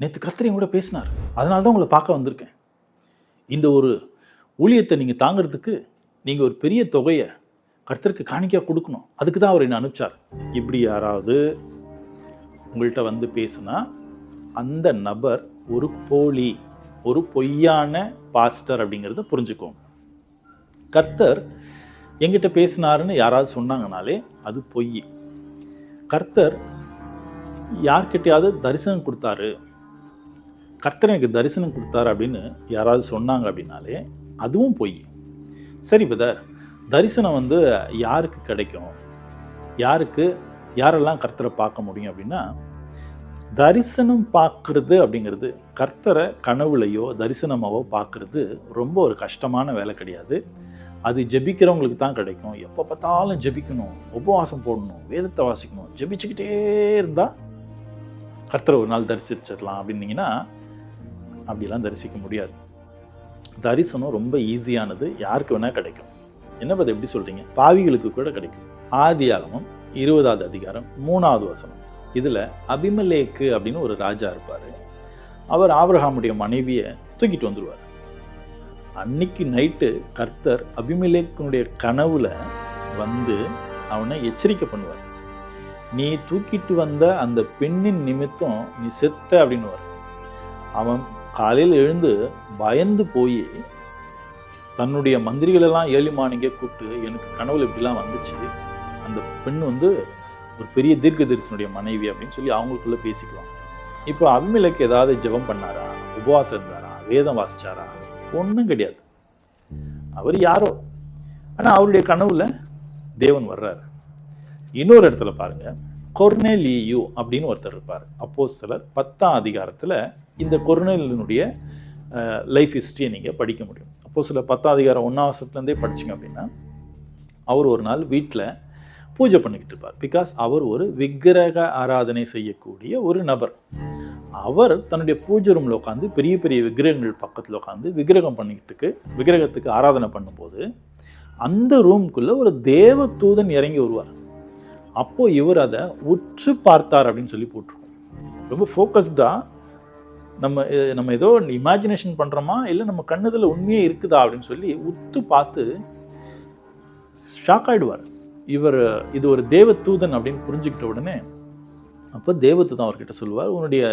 நேற்று கர்த்தர் கூட பேசினார், அதனால தான் உங்களை பார்க்க வந்திருக்கேன். இந்த ஒரு ஊழியத்தை நீங்கள் தாங்கிறதுக்கு நீங்கள் ஒரு பெரிய தொகையை கர்த்தருக்கு காணிக்கையாக கொடுக்கணும், அதுக்கு தான் அவர் என்ன அனுப்பிச்சார். இப்படி யாராவது உங்கள்கிட்ட வந்து பேசுனா அந்த நபர் ஒரு போலி, ஒரு பொய்யான பாஸ்டர் அப்படிங்கிறத புரிஞ்சுக்கோங்க. கர்த்தர் எங்கிட்ட பேசினாருன்னு யாராவது சொன்னாங்கனாலே அது பொய். கர்த்தர் யார்கிட்டையாவது தரிசனம் கொடுத்தாரு, கர்த்தர் எனக்கு தரிசனம் கொடுத்தாரு அப்படின்னு யாராவது சொன்னாங்க அப்படின்னாலே அதுவும் பொய். சரி பிரதர், தரிசனம் வந்து யாருக்கு கிடைக்கும், யாரெல்லாம் கர்த்தரை பார்க்க முடியும் அப்படின்னா, தரிசனம் பார்க்கறது அப்படிங்கிறது, கர்த்தரை கனவுலையோ தரிசனமாவோ பார்க்கறது ரொம்ப ஒரு கஷ்டமான வேலை கிடையாது. அது ஜெபிக்கிறவங்களுக்கு தான் கிடைக்கும். எப்போ பார்த்தாலும் ஜெபிக்கணும், உபவாசம் போடணும், வேதத்தை வாசிக்கணும், ஜெபிச்சுக்கிட்டே இருந்தால் கர்த்தரை ஒரு நாள் தரிசிச்சிடலாம் அப்படின்னீங்கன்னா அப்படிலாம் தரிசிக்க முடியாது. தரிசனம் ரொம்ப ஈஸியானது, யாருக்கு வேணால் கிடைக்கும். என்ன பற்றி எப்படி சொல்கிறீங்க? பாவிகளுக்கு கூட கிடைக்கும். ஆதியாகமம் 20வது அதிகாரம் 3வது வசனம். இதில் அபிமெலேக்கு அப்படின்னு ஒரு ராஜா இருப்பார். அவர் ஆபிரகாமுடைய மனைவியை தூக்கிட்டு வந்துடுவார். அன்னைக்கு நைட்டு கர்த்தர் அபிமெலேக்குனுடைய கனவுல வந்து அவனை எச்சரிக்கை பண்ணுவார். நீ தூக்கிட்டு வந்த அந்த பெண்ணின் நிமித்தம் நீ செத்த அப்படின்னுவார். அவன் காலையில் எழுந்து பயந்து போய் தன்னுடைய மந்திரிகளெல்லாம் ஏர்லி மார்னிங்கே கூப்பிட்டு, எனக்கு கனவுல இப்படிலாம் வந்துச்சு, அந்த பெண் வந்து ஒரு பெரிய தீர்க்கதரிசனுடைய மனைவி அப்படின்னு சொல்லி அவங்களுக்குள்ள பேசிக்குவாங்க. இப்போ அபிமெலேக்கு ஏதாவது ஜெபம் பண்ணாரா, உபவாசம் இருந்தாரா, வேதம் வாசிச்சாரா? ஒன்றும் கிடையாது. அவர் யாரோ, ஆனால் அவருடைய கனவுல தேவன் வர்றாரு. இன்னொரு இடத்துல பாருங்க, கொர்னேலியு அப்படின்னு ஒருத்தர் இருப்பார். அப்போஸ்தலர் 10ஆம் அதிகாரத்தில் இந்த கொர்னேலியனுடைய லைஃப் ஹிஸ்டரியை நீங்கள் படிக்க முடியும். அப்போஸ்தலர் 10ஆம் அதிகாரம் 1ஆம் வசனத்துலேருந்தே படிச்சிங்க அப்படின்னா, அவர் ஒரு நாள் வீட்டில் பூஜை பண்ணிக்கிட்டு இருப்பார். பிகாஸ் அவர் ஒரு விக்கிரக ஆராதனை செய்யக்கூடிய ஒரு நபர். அவர் தன்னுடைய பூஜை ரூமில் உட்காந்து பெரிய பெரிய விக்கிரகங்கள் பக்கத்தில் உட்காந்து விக்கிரகத்துக்கு ஆராதனை பண்ணும்போது அந்த ரூம்குள்ளே ஒரு தேவ தூதன் இறங்கி வருவார். அப்போது இவர் அதை உற்று பார்த்தார் அப்படின்னு சொல்லி போட்டிருக்கோம். ரொம்ப ஃபோக்கஸ்டாக நம்ம ஏதோ இமேஜினேஷன் பண்ணுறோமா இல்லை நம்ம கண்ணுதில் உண்மையே இருக்குதா அப்படின்னு சொல்லி உத்து பார்த்து ஷாக் ஆகிடுவார். இது ஒரு தேவ தூதன் அப்படின்னு புரிஞ்சுக்கிட்ட உடனே அப்போ தேவதூதன் அவர்கிட்ட சொல்லுவார், உன்னுடைய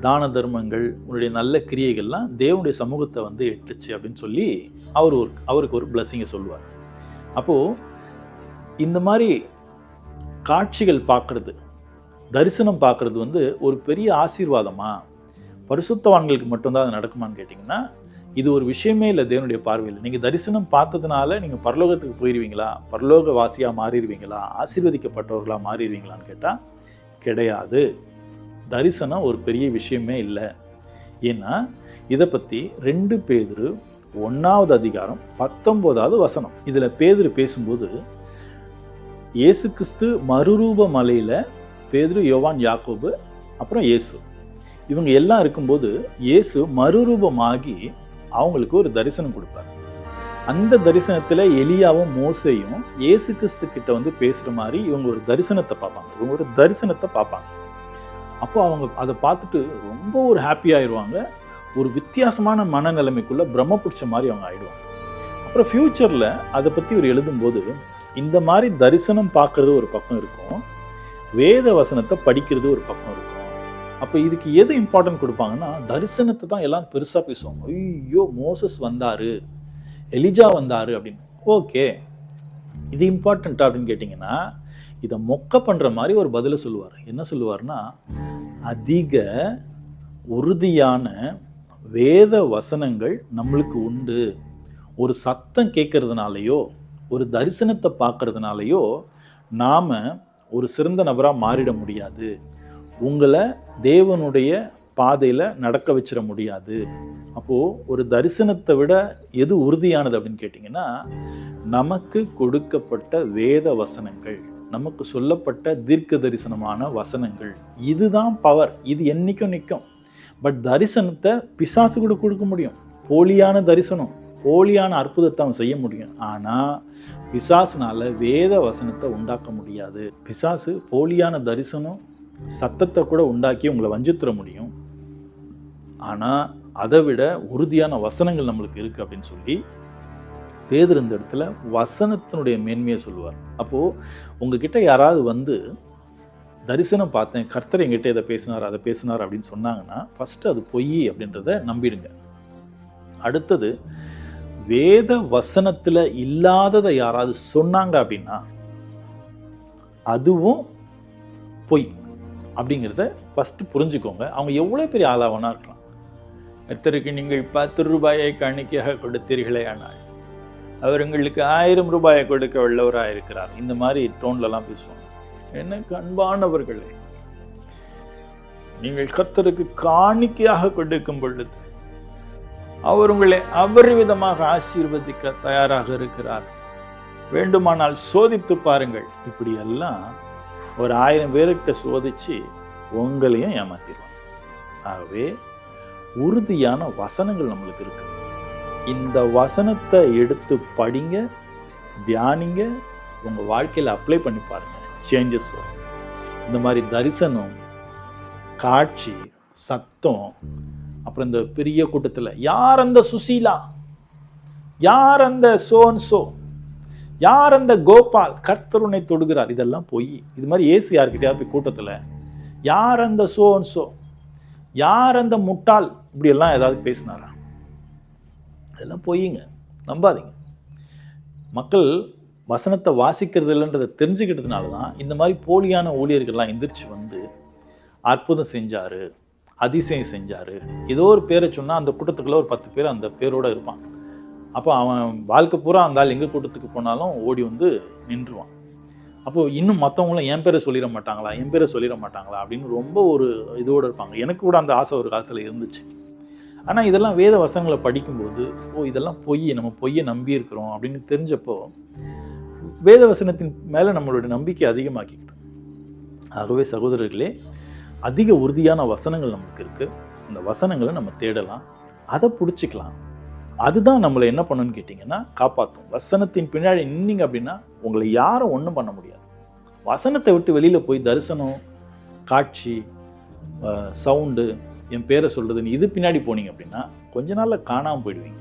தான தர்மங்கள், உன்னுடைய நல்ல கிரியைகள்லாம் தேவனுடைய சமூகத்தை வந்து எட்டுச்சு அப்படின்னு சொல்லி அவருக்கு ஒரு பிளஸ்ஸிங்கை சொல்லுவார். அப்போது இந்த மாதிரி காட்சிகள் பார்க்குறது, தரிசனம் பார்க்குறது வந்து ஒரு பெரிய ஆசீர்வாதமா, பரிசுத்தவான்களுக்கு மட்டும்தான் அது நடக்குமான்னு கேட்டிங்கன்னா இது ஒரு விஷயமே இல்லை தேவனுடைய பார்வையில். நீங்கள் தரிசனம் பார்த்ததுனால நீங்கள் பரலோகத்துக்கு போயிடுவீங்களா, பரலோக வாசியாக மாறிடுவீங்களா, ஆசீர்வதிக்கப்பட்டவர்களாக மாறிடுவீங்களான்னு கேட்டால் கிடையாது. தரிசனம் ஒரு பெரிய விஷயமே இல்லை. ஏன்னா இதை பற்றி 2 பேதுரு 1வது அதிகாரம் 19வது வசனம். இதில் பேதுரு பேசும்போது இயேசு கிறிஸ்து மறுரூப மலையில் பேதுரு, யோவான், யாக்கோபு, அப்புறம் இயேசு, இவங்க எல்லாம் இருக்கும்போது இயேசு மறுரூபமாகி அவங்களுக்கு ஒரு தரிசனம் கொடுப்பார். அந்த தரிசனத்தில் எலியாவும் மோசேயும் இயேசு கிறிஸ்து கிட்ட வந்து பேசுகிற மாதிரி இவங்க ஒரு தரிசனத்தை பார்ப்பாங்க. அப்போ அவங்க அதை பார்த்துட்டு ரொம்ப ஒரு ஹாப்பி ஆயிடுவாங்க. ஒரு வித்தியாசமான மனநிலைமைக்குள்ளே பிரம்ம பிடிச்ச மாதிரி அவங்க ஆயிடுவாங்க. அப்புறம் ஃப்யூச்சரில் அதை பற்றி ஒரு எழுதும்போது இந்த மாதிரி தரிசனம் பார்க்குறது ஒரு பக்கம் இருக்கும், வேத வசனத்தை படிக்கிறது ஒரு பக்கம் இருக்கும். அப்போ இதுக்கு எது இம்பார்ட்டன்ட் கொடுப்பாங்கன்னா, தரிசனத்தை தான் எல்லாம் பெருசாக பேசுவாங்க. ஐயோ மோசஸ் வந்தார், எலிஜா வந்தார் அப்படின்னு. ஓகே, இது இம்பார்ட்டண்ட்டா அப்படின்னு கேட்டிங்கன்னா இதை மொக்க பண்ணுற மாதிரி ஒரு பதிலை சொல்லுவார். என்ன சொல்லுவார்னா, அதிக உறுதியான வேத வசனங்கள் நம்மளுக்கு உண்டு. ஒரு சத்தம் கேட்கறதுனாலையோ ஒரு தரிசனத்தை பார்க்கறதுனாலையோ நாம் ஒரு சிறந்த நபராக மாறிட முடியாது. உங்களை தேவனுடைய பாதையில் நடக்க வச்சிட முடியாது. அப்போது ஒரு தரிசனத்தை விட எது உறுதியானது அப்படின்னு கேட்டிங்கன்னா, நமக்கு கொடுக்கப்பட்ட வேத வசனங்கள், நமக்கு சொல்லப்பட்ட தீர்க்க தரிசனமான வசனங்கள், இதுதான் பவர். இது என்றைக்கும் நிற்கும். பட் தரிசனத்தை பிசாசு கூட கொடுக்க முடியும். போலியான தரிசனம், போலியான அற்புதத்தை அவன் செய்ய முடியும். ஆனால் பிசாசுனால வேத வசனத்தை உண்டாக்க முடியாது. பிசாசு போலியான தரிசனம், சத்தத்தை கூட உண்டாக்கி உங்களை வஞ்சித்துற முடியும். ஆனால் அதை விட உறுதியான வசனங்கள் நம்மளுக்கு இருக்குது அப்படின்னு சொல்லி பேதுரு இந்த இடத்துல வசனத்தினுடைய மேன்மையை சொல்லுவார். அப்போது உங்ககிட்ட யாராவது வந்து தரிசனம் பார்த்தேன், கர்த்தர் எங்கிட்ட இதை பேசினார் அதை பேசினார் அப்படின்னு சொன்னாங்கன்னா ஃபஸ்ட்டு அது பொய் அப்படின்றத நம்பிடுங்க. அடுத்தது, வேத வசனத்தில் இல்லாததை யாராவது சொன்னாங்க அப்படின்னா அதுவும் பொய் அப்படிங்கிறத ஃபஸ்ட்டு புரிஞ்சுக்கோங்க. அவங்க எவ்வளோ பெரிய ஆளாவனா இருக்கலாம். கர்த்தருக்கு நீங்கள் 10 ரூபாயை காணிக்கையாக கொடுத்தீர்களே, ஆனால் அவர் உங்களுக்கு 1000 ரூபாயை கொடுக்க உள்ளவராக இருக்கிறார். இந்த மாதிரி டோன்லலாம் பேசுவாங்க. எனக்கு அன்பானவர்களே, நீங்கள் கர்த்தருக்கு காணிக்கையாக கொடுக்கும் பொழுது அவர் உங்களை அபரிவிதமாக ஆசீர்வதிக்க தயாராக இருக்கிறார். வேண்டுமானால் சோதித்து பாருங்கள். இப்படி எல்லாம் ஒரு 1000 பேர்கிட்ட சோதிச்சு உங்களையும் ஏமாத்திடுவாங்க. ஆகவே உறுதியான வசனங்கள் நம்மளுக்கு இருக்கு. இந்த வசனத்தை எடுத்து படிங்க, தியானிங்க, உங்க வாழ்க்கையில அப்ளை பண்ணி பாருங்க. சேஞ்சஸ் வரும். இந்த மாதிரி தரிசனம், காட்சி, சத்தம், அப்புறம் இந்த பெரிய கூட்டத்தில் யார் அந்த சுசீலா, யார் அந்த சோன்சோ, யார் அந்த கோபால், கர்த்தர் உன்னை தொடுகிறார், இதெல்லாம் பொய். இது மாதிரி ஏசு யார்கிட்டயாவது போய் கூட்டத்தில் யார் அந்த சோன்சோ, யார் அந்த முட்டாள், இப்படி எல்லாம் ஏதாவது பேசினாரா? இதெல்லாம் பொய்யுங்க, நம்பாதீங்க. மக்கள் வசனத்தை வாசிக்கிறது இல்லைன்றதை தெரிஞ்சுக்கிட்டதுனால தான் இந்த மாதிரி போலியான ஊழியர்கள்லாம் எந்திரிச்சு வந்து அற்புதம் செஞ்சார், அதிசயம் செஞ்சார், ஏதோ ஒரு பேரை சொன்னால் அந்த கூட்டத்துக்குள்ளே ஒரு 10 பேர் அந்த பேரோடு இருப்பான். அப்போ அவன் வாழ்க்கை பூரா அந்த ஆள் எங்கள் கூட்டத்துக்கு போனாலும் ஓடி வந்து நின்றுவான். அப்போது இன்னும் மற்றவங்களாம் என் பேரை சொல்லிட மாட்டாங்களா, என் பேரை சொல்லிட மாட்டாங்களா அப்படின்னு ரொம்ப ஒரு இதோடு இருப்பாங்க. எனக்கு கூட அந்த ஆசை ஒரு காலத்தில் இருந்துச்சு. ஆனால் இதெல்லாம் வேத வசனங்களை படிக்கும்போது, இதெல்லாம் பொய், நம்ம பொய்யை நம்பி இருக்கிறோம் அப்படின்னு தெரிஞ்சப்போ வேத வசனத்தின் மேலே நம்மளுடைய நம்பிக்கை அதிகமாக்கிக்கிட்டோம். ஆகவே சகோதரர்களே, அதிக உறுதியான வசனங்கள் நமக்கு இருக்குது. அந்த வசனங்களை நம்ம தேடலாம், அதை பிடிச்சிக்கலாம். அதுதான் நம்மளை என்ன பண்ணணும்னு கேட்டிங்கன்னா காப்பாற்றும். வசனத்தின் பின்னாடி நின்னீங்க அப்படின்னா உங்களை யாரும் ஒன்றும் பண்ண முடியாது. வசனத்தை விட்டு வெளியில் போய் தரிசனம், காட்சி, சவுண்டு, என் பேரை சொல்கிறதுன்னு இது பின்னாடி போனீங்க அப்படின்னா கொஞ்ச நாளில் காணாமல் போயிடுவீங்க.